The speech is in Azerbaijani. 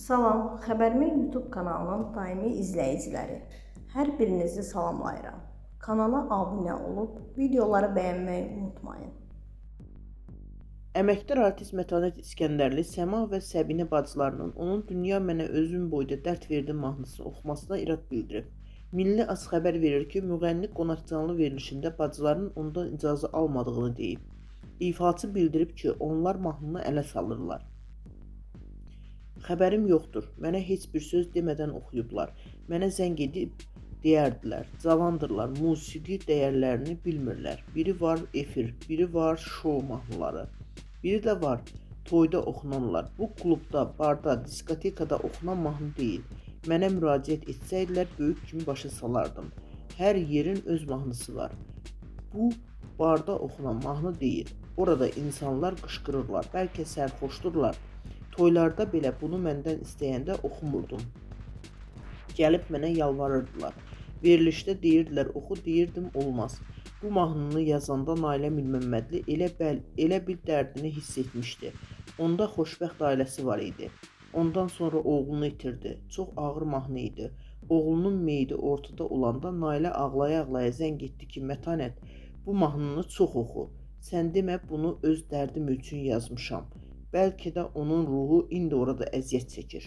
Salam, Xəbərmi YouTube kanalının daimi izləyiciləri. Hər birinizi salamlayıram. Kanala abunə olub, videoları bəyənməyi unutmayın. Əməkdar artist Mətanət İskəndərli Səma və Səbinə bacılarının onun Dünya mənə özüm boyda dərd verdi mahnısını oxumasına irad bildirib. Milli Az xəbər verir ki, müğənni qonaqcanlı verilişində bacılarının ondan icazə almadığını deyib. İfaçı bildirib ki, onlar mahnını ələ salırlar. Xəbərim yoxdur, mənə heç bir söz demədən oxuyublar. Mənə zəng edib deyərdilər, cavandırlar, musiqi dəyərlərini bilmirlər. Biri var efir, biri var şou mahnıları. Biri də var toyda oxunanlar. Bu klubda, barda, diskotekada oxunan mahnı deyil. Mənə müraciət etsəydilər, böyük kimi başa salardım. Hər yerin öz mahnısı var. Bu barda oxunan mahnı deyil. Orada insanlar qışqırırlar, bəlkə sərxoşdurlar. Toylarda belə bunu məndən istəyəndə oxumurdum. Gəlib mənə yalvarırdılar. Verilişdə deyirdilər, oxu, deyirdim, olmaz. Bu mahnını yazanda Nailə Mirməmmədli elə bir dərdini hiss etmişdi. Onda xoşbəxt ailəsi var idi. Ondan sonra oğlunu itirdi. Çox ağır mahnı idi. Oğlunun meyidi ortada olanda Nailə ağlaya-ağlaya zəng etdi ki, Mətanət, bu mahnını çox oxu. Sən demə, bunu öz dərdim üçün yazmışam. Bəlkə də onun ruhu indi orada əziyyət çəkir.